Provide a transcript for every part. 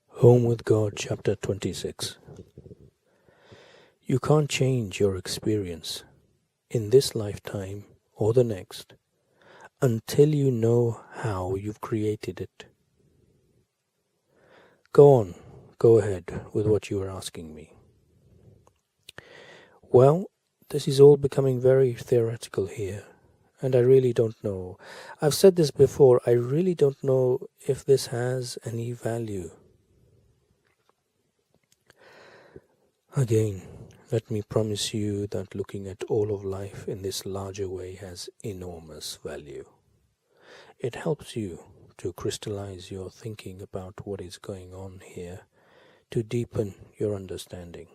Home with God, Chapter 26. You can't change your experience in this lifetime or the next until you know how you've created it. Go on, go ahead with what you are asking me. Well, this is all becoming very theoretical here, and I really don't know. I've said this before, I really don't know if this has any value. Again, let me promise you that looking at all of life in this larger way has enormous value. It helps you to crystallize your thinking about what is going on here, to deepen your understanding.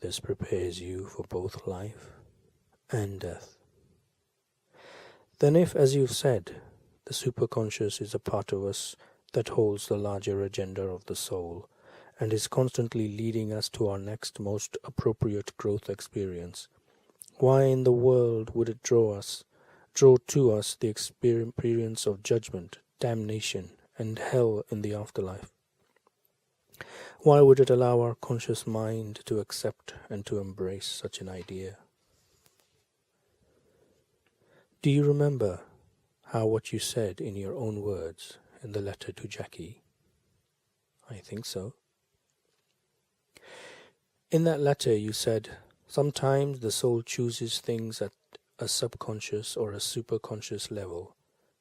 This prepares you for both life and death. Then if, as you've said, the superconscious is a part of us that holds the larger agenda of the soul, and is constantly leading us to our next most appropriate growth experience, why in the world would it draw to us the experience of judgment, damnation, and hell in the afterlife? Why would it allow our conscious mind to accept and to embrace such an idea? Do you remember what you said in your own words in the letter to Jackie? I think so. In that letter you said, sometimes the soul chooses things at a subconscious or a superconscious level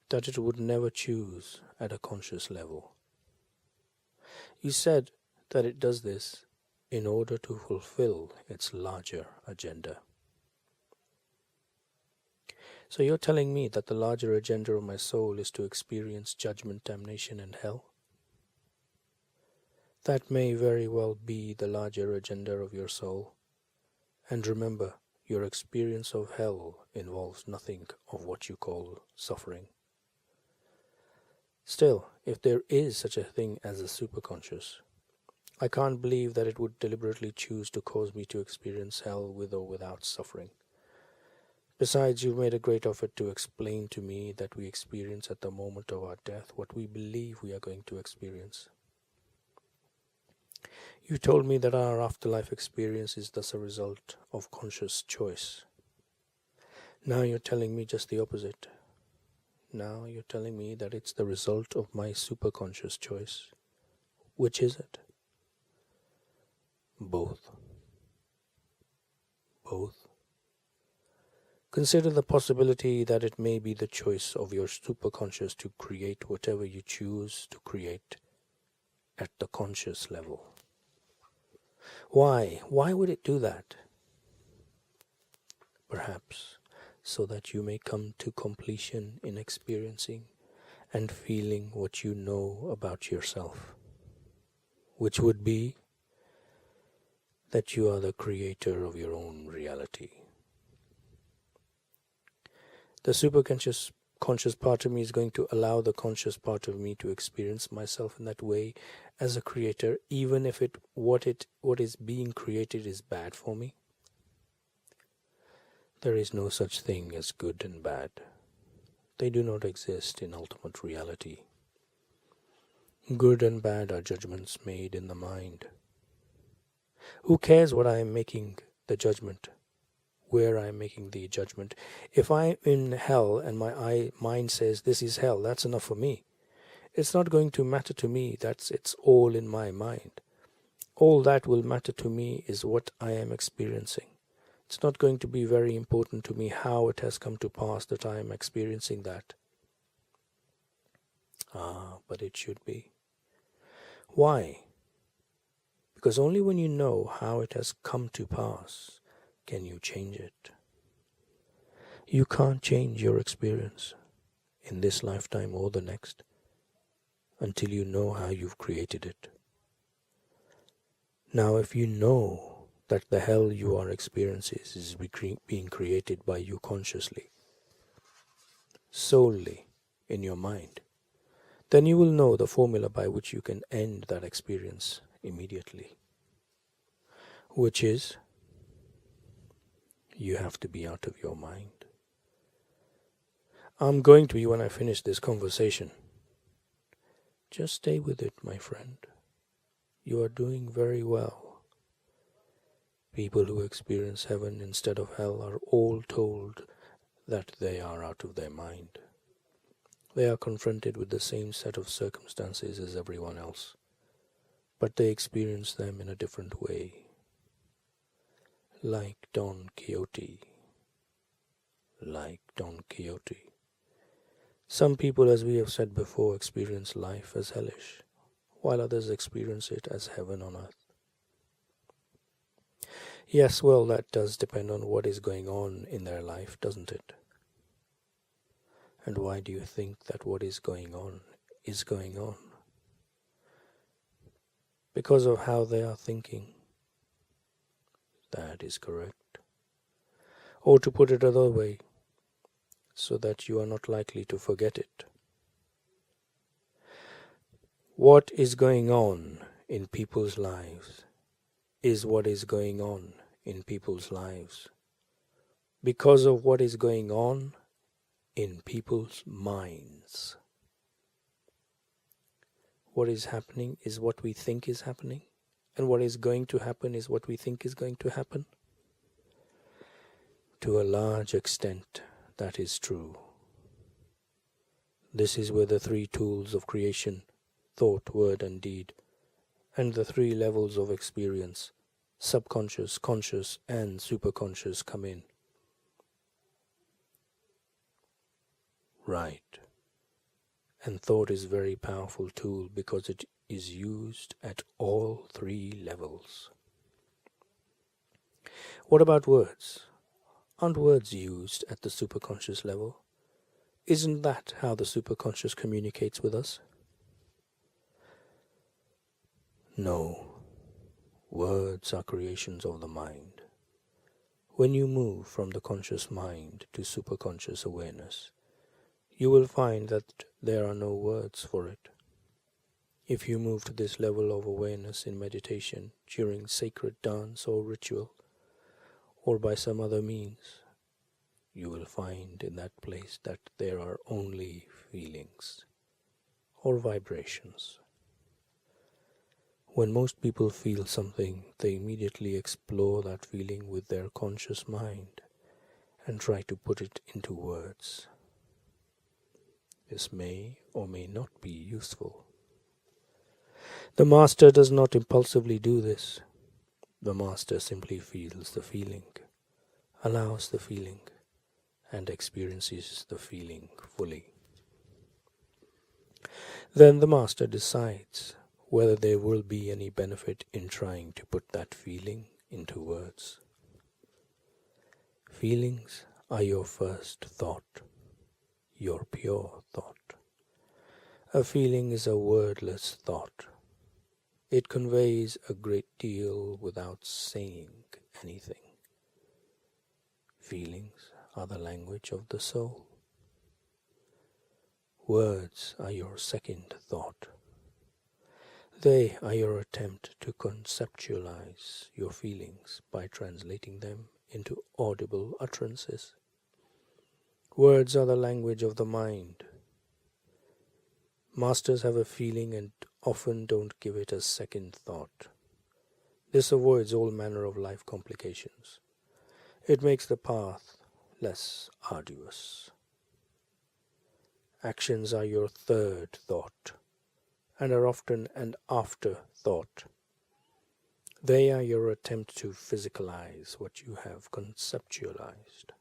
that it would never choose at a conscious level. You said that it does this in order to fulfill its larger agenda. So you're telling me that the larger agenda of my soul is to experience judgment, damnation, and hell? That may very well be the larger agenda of your soul. And remember, your experience of hell involves nothing of what you call suffering. Still, if there is such a thing as a superconscious, I can't believe that it would deliberately choose to cause me to experience hell with or without suffering. Besides, you've made a great effort to explain to me that we experience at the moment of our death what we believe we are going to experience. You told me that our afterlife experience is thus a result of conscious choice. Now you're telling me just the opposite. Now you're telling me that it's the result of my superconscious choice. Which is it? Both. Both. Consider the possibility that it may be the choice of your superconscious to create whatever you choose to create at the conscious level. Why? Why would it do that? Perhaps so that you may come to completion in experiencing and feeling what you know about yourself, which would be that you are the creator of your own reality. The superconscious part of me is going to allow the conscious part of me to experience myself in that way as a creator, even if what is being created is bad for me. There is no such thing as good and bad. They do not exist in ultimate reality. Good and bad are judgments made in the mind. Who cares what I am making the judgment? Where I am making the judgment? If I'm in hell and my mind says this is hell, that's enough for me. It's not going to matter to me that it's all in my mind. All that will matter to me is what I am experiencing. It's not going to be very important to me how it has come to pass that I am experiencing that. But it should be. Why? Because only when you know how it has come to pass can you change it. You can't change your experience in this lifetime or the next until you know how you've created it. Now, if you know that the hell you are experiencing is being created by you consciously, solely in your mind, then you will know the formula by which you can end that experience immediately, which is you have to be out of your mind. I'm going to be when I finish this conversation. Just stay with it, my friend. You are doing very well. People who experience heaven instead of hell are all told that they are out of their mind. They are confronted with the same set of circumstances as everyone else, but they experience them in a different way. Like Don Quixote. Some people, as we have said before, experience life as hellish, while others experience it as heaven on earth. Yes, well, that does depend on what is going on in their life, doesn't it? And why do you think that what is going on is going on? Because of how they are thinking. That is correct. Or to put it another way, so that you are not likely to forget it. What is going on in people's lives is what is going on in people's lives because of what is going on in people's minds. What is happening is what we think is happening, and what is going to happen is what we think is going to happen. To a large extent, that is true. This is where the three tools of creation, thought, word, and deed, and the three levels of experience, subconscious, conscious, and superconscious, come in. Right. And thought is a very powerful tool because it is used at all three levels. What about words? Aren't words used at the superconscious level? Isn't that how the superconscious communicates with us? No. Words are creations of the mind. When you move from the conscious mind to superconscious awareness, you will find that there are no words for it. If you move to this level of awareness in meditation, during sacred dance or ritual, or by some other means, you will find in that place that there are only feelings or vibrations. When most people feel something, they immediately explore that feeling with their conscious mind and try to put it into words. This may or may not be useful. The master does not impulsively do this. The master simply feels the feeling, allows the feeling, and experiences the feeling fully. Then the master decides whether there will be any benefit in trying to put that feeling into words. Feelings are your first thought, your pure thought. A feeling is a wordless thought. It conveys a great deal without saying anything. Feelings are the language of the soul. Words are your second thought. They are your attempt to conceptualize your feelings by translating them into audible utterances. Words are the language of the mind. Masters have a feeling and often don't give it a second thought. This avoids all manner of life complications. It makes the path less arduous. Actions are your third thought and are often an afterthought. They are your attempt to physicalize what you have conceptualized.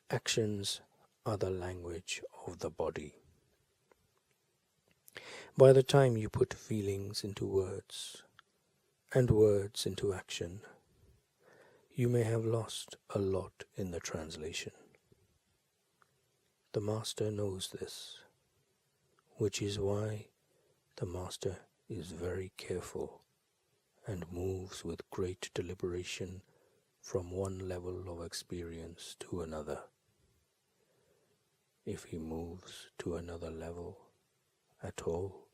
Actions are the language of the body. By the time you put feelings into words and words into action, you may have lost a lot in the translation. The master knows this, which is why the master is very careful and moves with great deliberation from one level of experience to another. If he moves to another level at all,